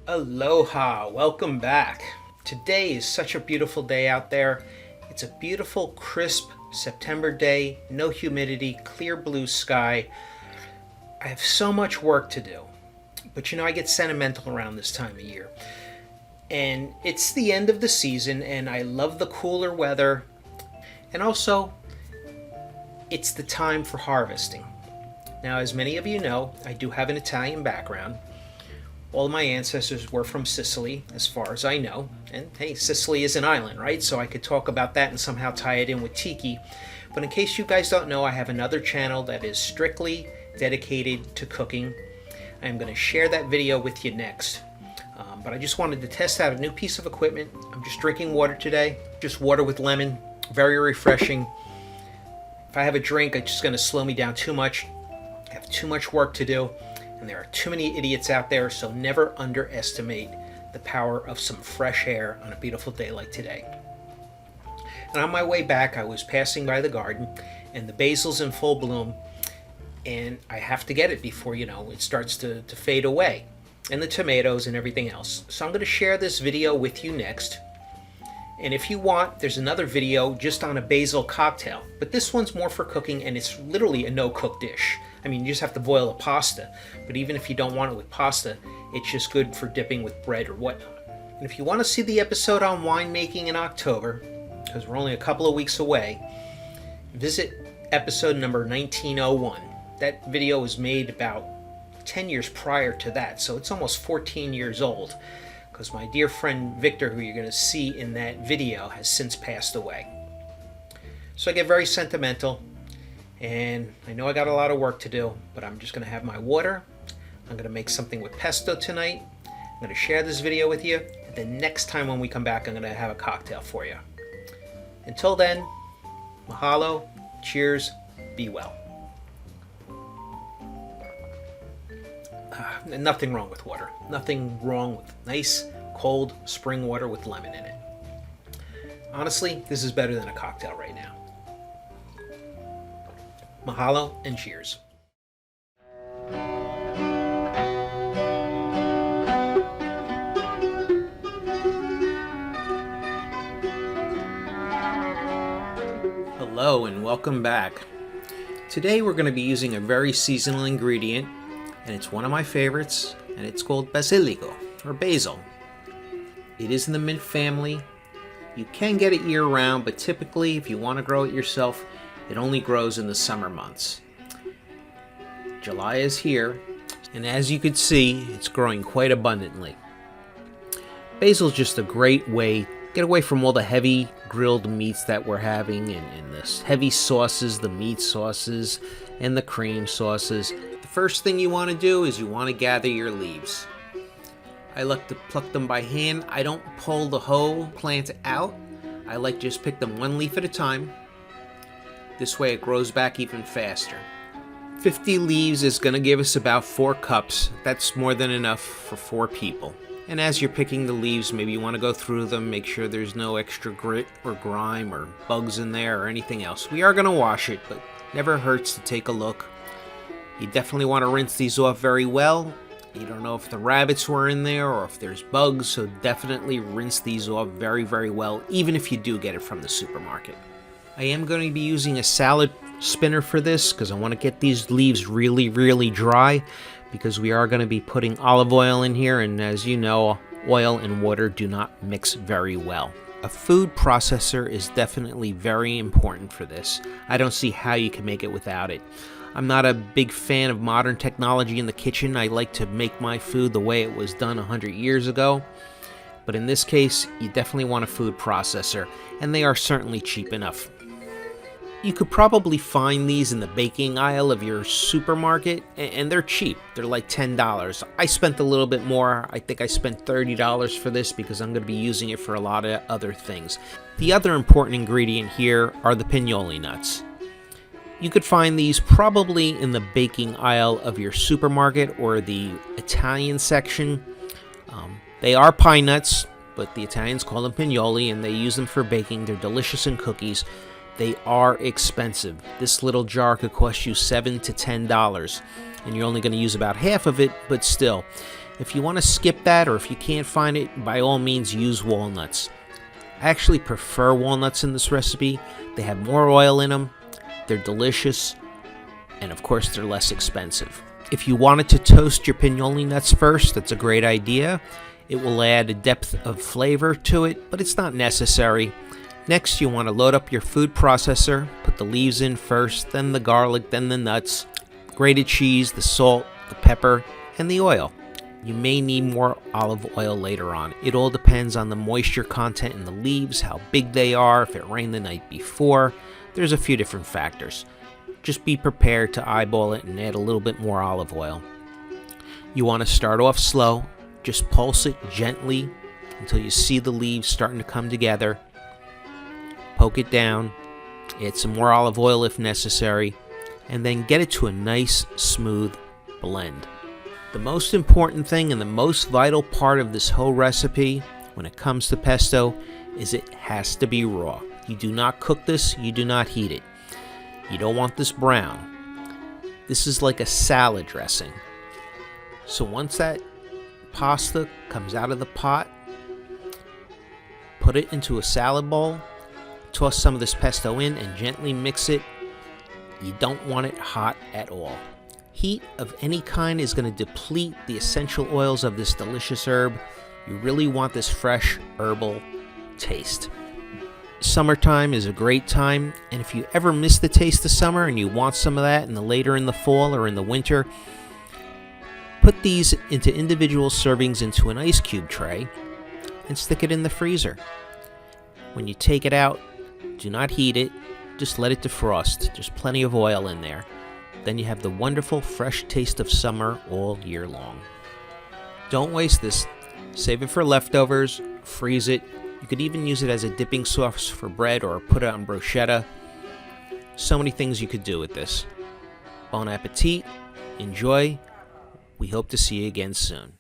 Aloha, welcome back. Today is such a beautiful day out there. It's a beautiful, crisp September day, no humidity, clear blue sky. I have so much work to do, but I get sentimental around this time of year. And it's the end of the season, and I love the cooler weather. And also, it's the time for harvesting. Now, as many of you know, I do have an Italian background. All my ancestors were from Sicily, as far as I know. And hey, Sicily is an island, right? So I could talk about that and somehow tie it in with tiki. But in case you guys don't know, I have another channel that is strictly dedicated to cooking. I'm going to share that video with you next. But I just wanted to test out a new piece of equipment. I'm just drinking water today, just water with lemon, very refreshing. If I have a drink, it's just going to slow me down too much. I have too much work to do. And there are too many idiots out there, so never underestimate the power of some fresh air on a beautiful day like today. And on my way back, I was passing by the garden, and the basil's in full bloom, and I have to get it before, it starts to fade away, and the tomatoes and everything else. So I'm going to share this video with you next. And if you want, there's another video just on a basil cocktail, but this one's more for cooking, and it's literally a no-cook dish. I mean, you just have to boil a pasta, but even if you don't want it with pasta, it's just good for dipping with bread or whatnot. And if you want to see the episode on winemaking in October, because we're only a couple of weeks away, visit episode number 1901. That video was made about 10 years prior to that, so it's almost 14 years old, because my dear friend Victor, who you're going to see in that video, has since passed away. So I get very sentimental. And I know I got a lot of work to do, but I'm just going to have my water. I'm going to make something with pesto tonight. I'm going to share this video with you. And then next time when we come back, I'm going to have a cocktail for you. Until then, mahalo, cheers, be well. Nothing wrong with water. Nothing wrong with nice, cold spring water with lemon in it. Honestly, this is better than a cocktail right now. Mahalo and cheers. Hello and welcome back. Today we're going to be using a very seasonal ingredient, and it's one of my favorites, and it's called basilico, or basil. It is in the mint family. You can get it year-round, but typically if you want to grow it yourself, it only grows in the summer months. July is here, and as you can see, it's growing quite abundantly. Basil is just a great way to get away from all the heavy grilled meats that we're having, and the heavy sauces, the meat sauces, and the cream sauces. The first thing you want to do is you want to gather your leaves. I like to pluck them by hand. I don't pull the whole plant out. I like just pick them one leaf at a time. This way it grows back even faster. 50 leaves is going to give us about 4 cups. That's more than enough for 4 people. And as you're picking the leaves, maybe you want to go through them, make sure there's no extra grit or grime or bugs in there or anything else. We are going to wash it, but never hurts to take a look. You definitely want to rinse these off very well. You don't know if the rabbits were in there or if there's bugs, so definitely rinse these off very, very well, even if you do get it from the supermarket. I am going to be using a salad spinner for this because I want to get these leaves really, really dry, because we are going to be putting olive oil in here, and as you know, oil and water do not mix very well. A food processor is definitely very important for this. I don't see how you can make it without it. I'm not a big fan of modern technology in the kitchen. I like to make my food the way it was done 100 years ago. But in this case, you definitely want a food processor, and they are certainly cheap enough. You could probably find these in the baking aisle of your supermarket, and they're cheap. They're like $10. I spent a little bit more. I think I spent $30 for this because I'm going to be using it for a lot of other things. The other important ingredient here are the pinoli nuts. You could find these probably in the baking aisle of your supermarket or the Italian section. They are pine nuts, but the Italians call them pinoli, and they use them for baking. They're delicious in cookies. They are expensive. This little jar could cost you $7 to $10, and you're only going to use about half of it, but still. If you want to skip that, or if you can't find it, by all means use walnuts. I actually prefer walnuts in this recipe. They have more oil in them, they're delicious, and of course they're less expensive. If you wanted to toast your pinoli nuts first, that's a great idea. It will add a depth of flavor to it, but it's not necessary. Next, you want to load up your food processor, put the leaves in first, then the garlic, then the nuts, grated cheese, the salt, the pepper, and the oil. You may need more olive oil later on. It all depends on the moisture content in the leaves, how big they are, if it rained the night before. There's a few different factors. Just be prepared to eyeball it and add a little bit more olive oil. You want to start off slow. Just pulse it gently until you see the leaves starting to come together. Poke it down, add some more olive oil if necessary, and then get it to a nice, smooth blend. The most important thing and the most vital part of this whole recipe when it comes to pesto is it has to be raw. You do not cook this, you do not heat it. You don't want this brown. This is like a salad dressing. So once that pasta comes out of the pot, put it into a salad bowl, toss some of this pesto in and gently mix it. You don't want it hot at all. Heat of any kind is going to deplete the essential oils of this delicious herb. You really want this fresh herbal taste. Summertime is a great time, and if you ever miss the taste of summer and you want some of that later in the fall or in the winter, put these into individual servings into an ice cube tray and stick it in the freezer. When you take it out, do not heat it, just let it defrost. There's plenty of oil in there. Then you have the wonderful fresh taste of summer all year long. Don't waste this. Save it for leftovers, freeze it. You could even use it as a dipping sauce for bread or put it on bruschetta. So many things you could do with this. Bon appetit, enjoy. We hope to see you again soon.